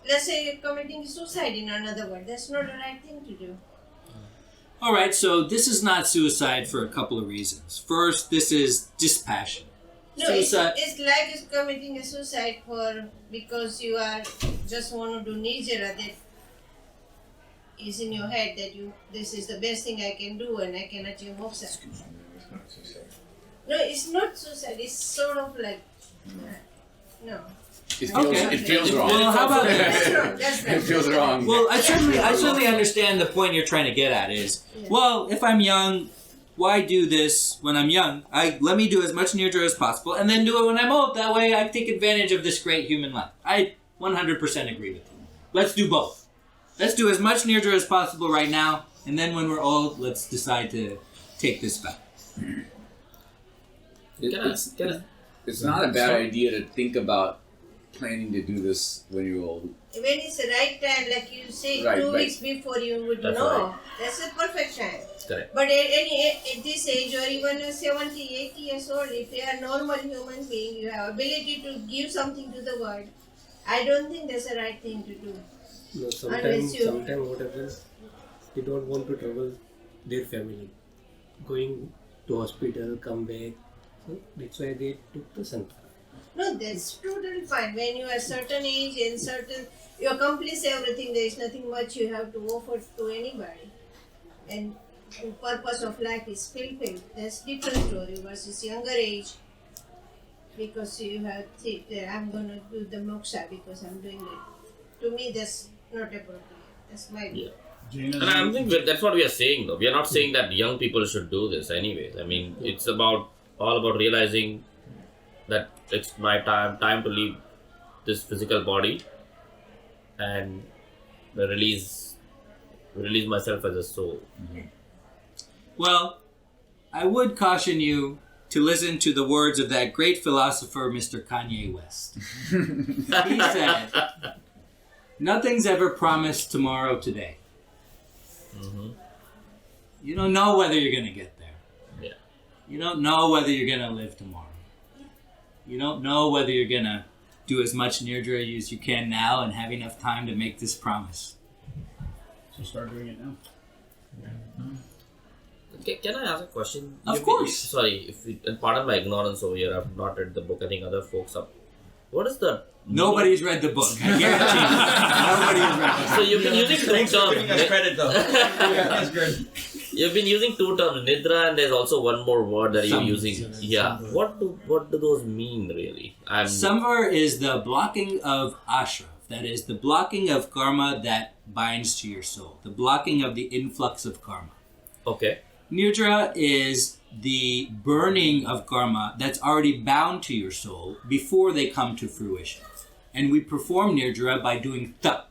let's say you're committing suicide in another word. That's not the right thing to do. All right, so this is not suicide for a couple of reasons. First, this is dispassion. No, it's like it's committing a suicide because you are just want to do nijara that is in your head that this is the best thing I can do and I can achieve moksha. It's not suicide. No, it's not suicide. It's sort of like no. It feels wrong. Well, how about That's wrong. That's right. It feels wrong. Well, I certainly understand the point you're trying to get at is, well, if I'm young, why do this when I'm young? Let me do as much Nirdra as possible and then do it when I'm old. That way I take advantage of this great human life. I 100% agree with you. Let's do both. Let's do as much Nirdra as possible right now, and then when we're old, let's decide to take this back. It's not a bad idea to think about planning to do this when you're old. When it's the right time, like you say, Right, 2 right. weeks before you would That's know. right. That's the perfect time. correct. But at this age or even 70, 80 years old, if you are a normal human being, you have ability to give something to the world. I don't think that's the right thing to do. No, sometimes what happens, they don't want to trouble their family. Going to hospital, come back. So that's why they took the santhal. No, that's totally fine. When you are certain age and you accomplish everything, there is nothing much you have to offer to anybody. And the purpose of life is fulfilled. That's different story versus younger age. Because you have think that I'm going to do the moksha because I'm doing it. To me, that's not appropriate. That's my view. And I think that's what we are saying though. We are not saying that young people should do this anyways. I mean, it's all about realizing that it's my time to leave this physical body and release myself as a soul. Well, I would caution you to listen to the words of that great philosopher, Mr. Kanye West. He said, "Nothing's ever promised tomorrow today." Mm-hmm. You don't know whether you're going to get there. Yeah. You don't know whether you're going to live tomorrow. You don't know whether you're going to do as much Nirdra as you can now and have enough time to make this promise. So start doing it now. Can I ask a question? Of course. Sorry, and pardon my ignorance over here. I've not read the book. I think other folks have. What is the... Nobody's read the book. I guarantee you. Nobody's read the book. So you've been using two terms. Giving us credit though. That's good. You've been using two terms, Nidra, and there's also one more word that you're using. Yeah. What do those mean really? Samvar is the blocking of ashra. That is the blocking of karma that binds to your soul. The blocking of the influx of karma. Okay. Nirdra is the burning of karma that's already bound to your soul before they come to fruition. And we perform Nirdra by doing tup.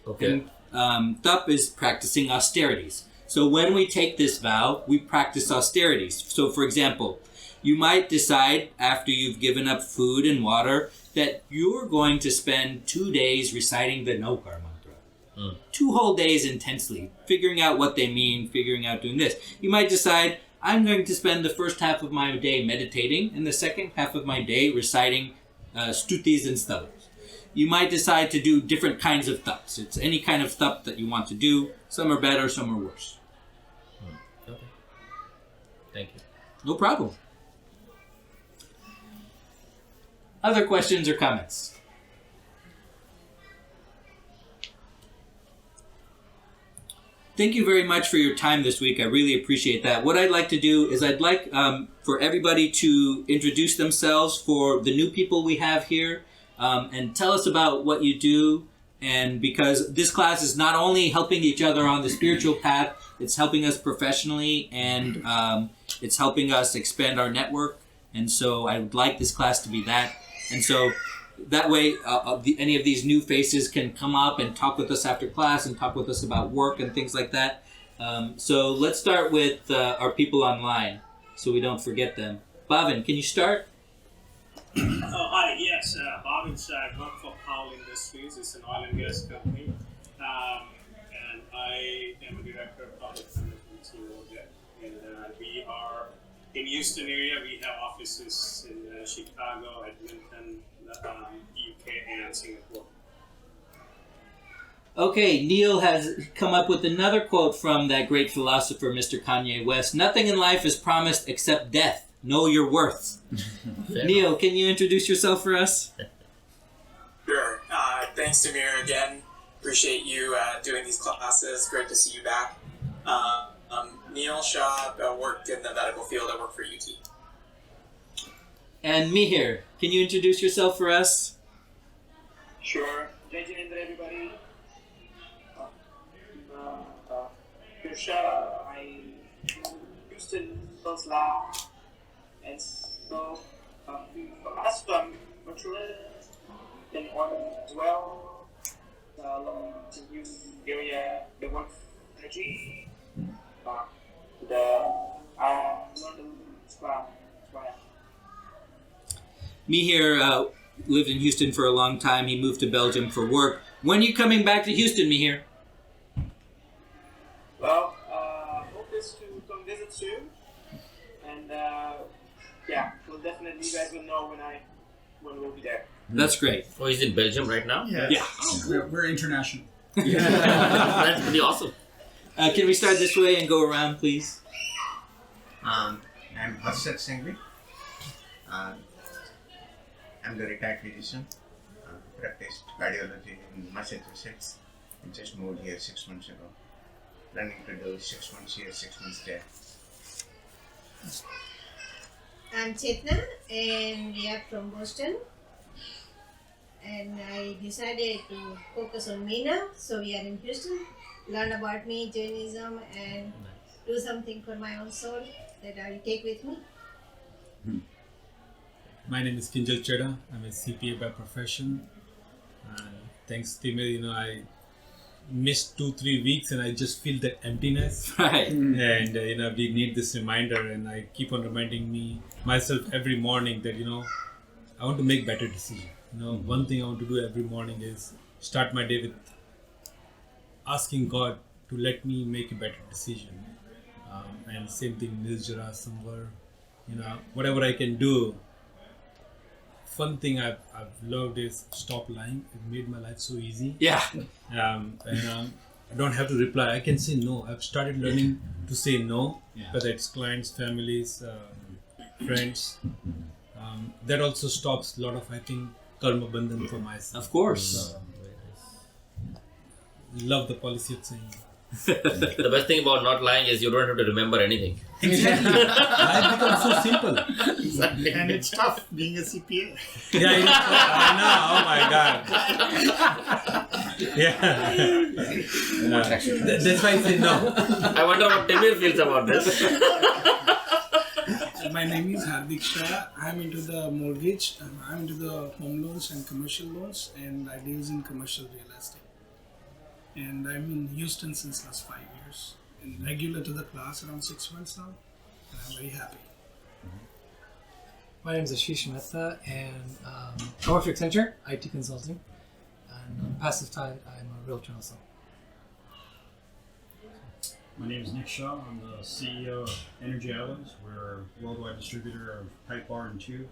Okay. And tup is practicing austerities. So when we take this vow, we practice austerities. So for example, you might decide after you've given up food and water that you're going to spend 2 days reciting the no karma. 2 whole days intensely, figuring out what they mean, figuring out doing this. You might decide, I'm going to spend the first half of my day meditating and the second half of my day reciting stutis and stavas. You might decide to do different kinds of taps. It's any kind of tap that you want to do. Some are better, some are worse. Okay. Thank you. No problem. Other questions or comments? Thank you very much for your time this week. I really appreciate that. What I'd like to do is I'd like for everybody to introduce themselves for the new people we have here and tell us about what you do. And because this class is not only helping each other on the spiritual path, it's helping us professionally and it's helping us expand our network. And so I would like this class to be that. And so that way, any of these new faces can come up and talk with us after class and talk with us about work and things like that. So let's start with our people online so we don't forget them. Bhavin, can you start? Hi, yes, Bhavin Shah. I work for Powell Industries. It's an oil and gas company. And I am a director of public management team over there. And we are in Houston area. We have offices in Chicago, Edmonton, UK, and Singapore. Okay, Neil has come up with another quote from that great philosopher, Mr. Kanye West. Nothing in life is promised except death. Know your worth. Neil, can you introduce yourself for us? Sure. Thanks, Samir, again. Appreciate you doing these classes. Great to see you back. Neil Shah, worked in the medical field. I work for UT. And Mihir, can you introduce yourself for us? Sure. Jai Jinendra, everybody. Shah, I Houston first lab, and so as I'm naturalist in oil as well. To use area the work energy. I learned the class. Mihir lived in Houston for a long time. He moved to Belgium for work. When are you coming back to Houston, Mihir? Well, hope is to soon. And yeah, well, definitely you guys will know when we'll be there. That's great. Oh, he's in Belgium right now? Yeah. We're international. That's pretty awesome. Can we start this way and go around, please? I'm Harshad Singhvi. I'm the retired physician. Practiced cardiology in Massachusetts. I just moved here 6 months ago. Planning to do 6 months here, 6 months there. I'm Chetna and we are from Boston. And I decided to focus on me now, so we are in Houston. Learn about me, Jainism, and do something for my own soul that I will take with me. My name is Kinjal Cheda. I'm a CPA by profession. Thanks, Timur, I missed 2-3 weeks and I just feel that emptiness. Right. And we need this reminder, and I keep on reminding myself every morning that I want to make better decisions. One thing I want to do every morning is start my day with asking God to let me make a better decision. And same thing, Nirjara, somewhere, whatever I can do. Fun thing I've loved is stop lying. It made my life so easy. Yeah. I don't have to reply. I can say no. I've started learning to say no, whether it's clients, families, friends. That also stops a lot of, I think, karma bandhan for myself. Of course. Love the policy of saying. The best thing about not lying is you don't have to remember anything. Exactly. Life becomes so simple. Exactly. And it's tough being a CPA. Yeah, I know. Oh my God. Yeah. That's why I say no. I wonder what Timur feels about this. My name is Hardik Shah. I'm into the mortgage. I'm into the home loans and commercial loans, and I deal in commercial real estate. And I'm in Houston since last 5 years, and regular to the class around 6 months now, and I'm very happy. My name is Ashish Mehta, and I work for Accenture, IT consulting, and on the passive side, I'm a realtor also. My name is Nick Shaw. I'm the CEO of Energy Islands. We're a worldwide distributor of pipe, bar, and tube.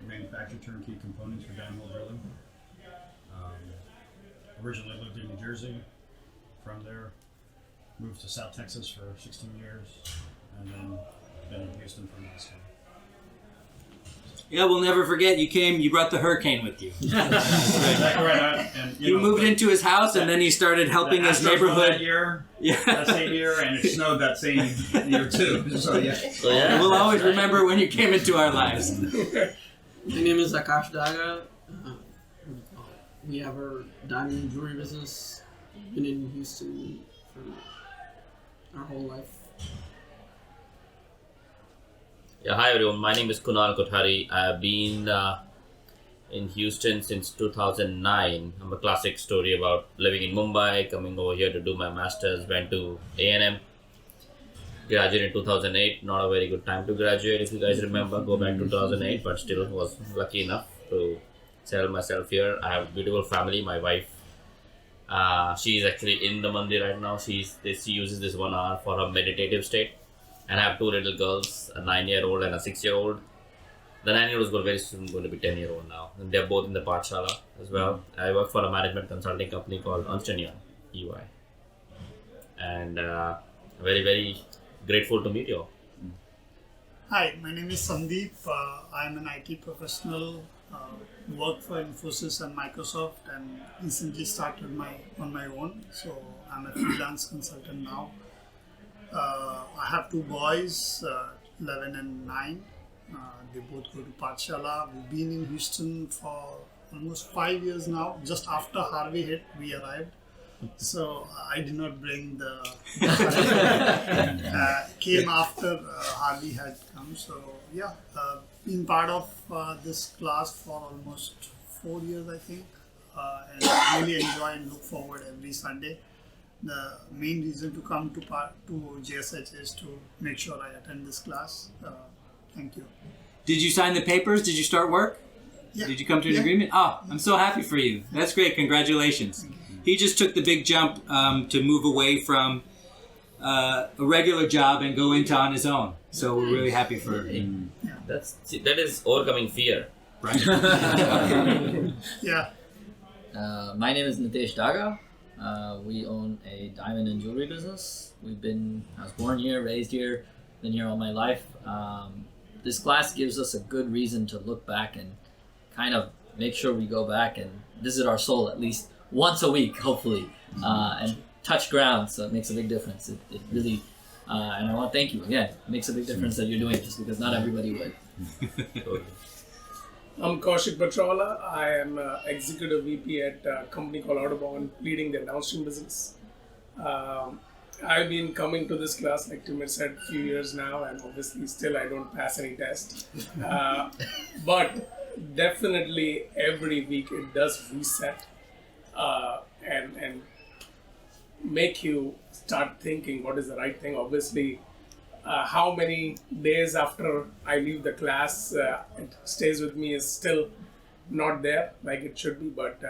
We manufacture turnkey components for downhole drilling. Originally lived in New Jersey. From there, moved to South Texas for 16 years, and then been in Houston for the last time. Yeah, we'll never forget. You brought the hurricane with you. Exactly right. You moved into his house, and then he started helping his neighborhood. That year, that same year, and it snowed that same year too. So yeah. We'll always remember when you came into our lives. My name is Akash Daga. We have our diamond jewelry business. Been in Houston for our whole life. Yeah, hi everyone. My name is Kunal Kothari. I have been in Houston since 2009. I'm a classic story about living in Mumbai, coming over here to do my masters. Went to A&M. Graduated in 2008. Not a very good time to graduate, if you guys remember. Go back to 2008, but still was lucky enough to settle myself here. I have a beautiful family. My wife, she's actually in the mandir right now. She uses this 1 hour for her meditative state. And I have 2 little girls, a 9-year-old and a 6-year-old. The 9-year-old is very soon going to be 10-year-old now. And they're both in the Pathshala as well. I work for a management consulting company called Ernst & Young, EY. And very, very grateful to meet you all. Hi, my name is Sandeep. I'm an IT professional. Work for Infosys and Microsoft, and recently started on my own. So I'm a freelance consultant now. I have 2 boys, 11 and 9. They both go to Pathshala. We've been in Houston for almost 5 years now. Just after Harvey hit, we arrived. So I did not bring the came after Harvey had come. So yeah, been part of this class for almost 4 years, I think, and I really enjoy and look forward every Sunday. The main reason to come to JSH is to make sure I attend this class. Thank you. Did you sign the papers? Did you start work? Yeah. Did you come to an agreement? Oh, I'm so happy for you. That's great. Congratulations. He just took the big jump to move away from a regular job and go into on his own. So we're really happy for him. That is overcoming fear. Right. Yeah. My name is Nitesh Daga. We own a diamond and jewelry business. I was born here, raised here, been here all my life. This class gives us a good reason to look back and kind of make sure we go back and visit our soul at least once a week, hopefully, and touch ground. So it makes a big difference. It really, and I want to thank you again. It makes a big difference that you're doing it, just because not everybody would. I'm Kaushik Batrola. I am Executive VP at a company called Audubon, leading their downstream business. I've been coming to this class, like Timur said, a few years now, and obviously still I don't pass any test. But definitely every week it does reset and make you start thinking what is the right thing. Obviously, how many days after I leave the class it stays with me is still not there like it should be, but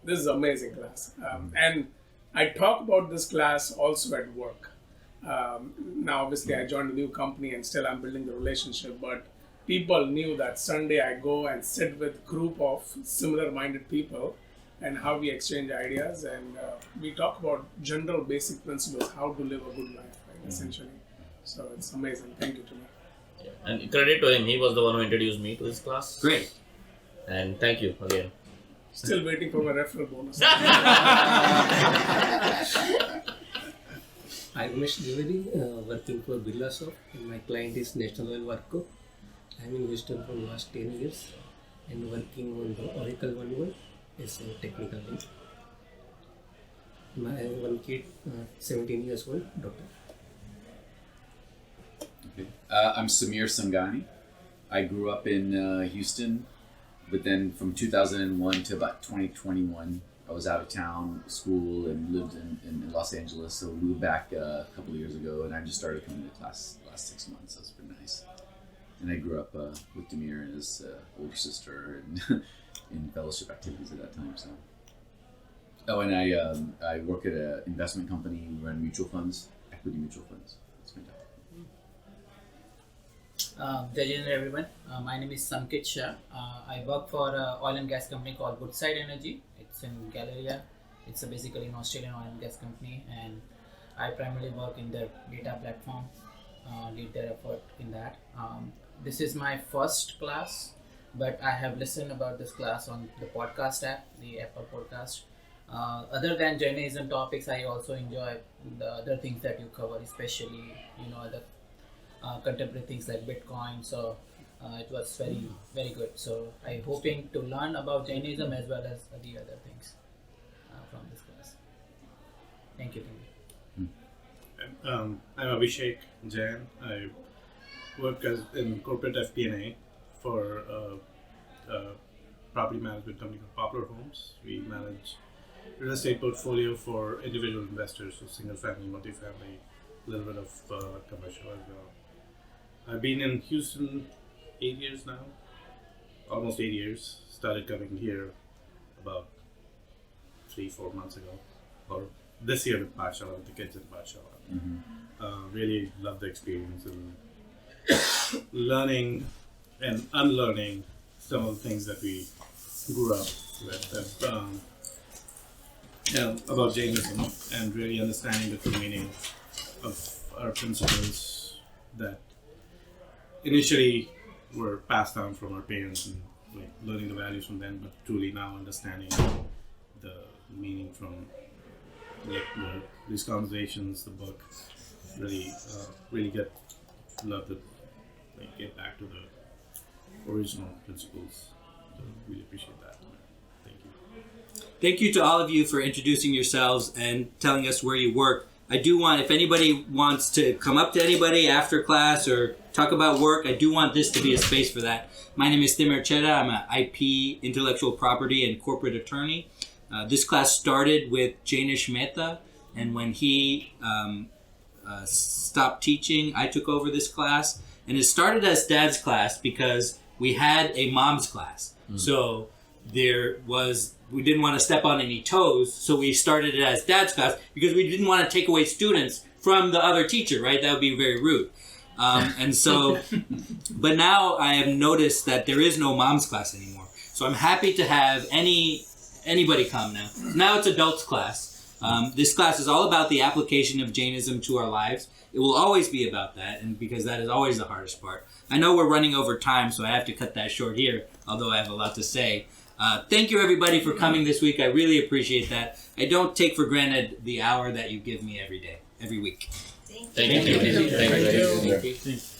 this is an amazing class. And I talk about this class also at work. Now obviously I joined a new company and still I'm building the relationship, but people knew that Sunday I go and sit with group of similar minded people and how we exchange ideas, and we talk about general basic principles, how to live a good life, right, essentially. So it's amazing. Thank you to me. Yeah. And credit to him, he was the one who introduced me to this class. Great. And thank you again. Still waiting for my referral bonus. I'm Umesh Dwivedi, working for Birla Soft, and my client is National Oil Varco. I'm in Houston for the last 10 years and working on the Oracle 1.1 as a technical lead. I have one kid, 17 years old, doctor. Okay. I'm Samir Sangani. I grew up in Houston, but then from 2001 to about 2021, I was out of town, school, and lived in Los Angeles. So we moved back a couple of years ago, and I just started coming to class the last 6 months. So it's been nice. And I grew up with Demir and his older sister, and in fellowship activities at that time. So. Oh, and I work at an investment company. We run mutual funds, equity mutual funds. That's my job. Good evening, everyone. My name is Sankit Shah. I work for an oil and gas company called Woodside Energy. It's in Galleria. It's basically an Australian oil and gas company, and I primarily work in their data platform, lead their effort in that. This is my first class, but I have listened about this class on the podcast app, the Apple podcast. Other than Jainism topics, I also enjoy the other things that you cover, especially, the contemporary things like Bitcoin. So it was very, very good. So I'm hoping to learn about Jainism as well as the other things from this class. Thank you. I'm Abhishek Jain. I work in corporate FP&A for a property management company called Poplar Homes. We manage real estate portfolio for individual investors, so single family, multifamily, a little bit of commercial as well. I've been in Houston 8 years now, almost 8 years. Started coming here about 3-4 months ago, or this year with Patshala, with the kids in Patshala. Really love the experience and learning and unlearning some of the things that we grew up with about Jainism, and really understanding the true meaning of our principles that initially were passed down from our parents and learning the values from them, but truly now understanding the meaning from these conversations, the book. Really love to get back to the original principles. So really appreciate that. Thank you. Thank you to all of you for introducing yourselves and telling us where you work. I do want, if anybody wants to come up to anybody after class or talk about work, I do want this to be a space for that. My name is Timur Cheda. I'm an IP, intellectual property, and corporate attorney. This class started with Jainesh Mehta, and when he stopped teaching, I took over this class. And it started as Dad's class because we had a mom's class. So we didn't want to step on any toes, so we started it as Dad's class because we didn't want to take away students from the other teacher, right? That would be very rude. And so, but now I have noticed that there is no mom's class anymore. So I'm happy to have anybody come now. Now it's adults class. This class is all about the application of Jainism to our lives. It will always be about that, and because that is always the hardest part. I know we're running over time, so I have to cut that short here, although I have a lot to say. Thank you, everybody, for coming this week. I really appreciate that. I don't take for granted the hour that you give me every day, every week. Thank you. Thank you. Thank you. Thank you.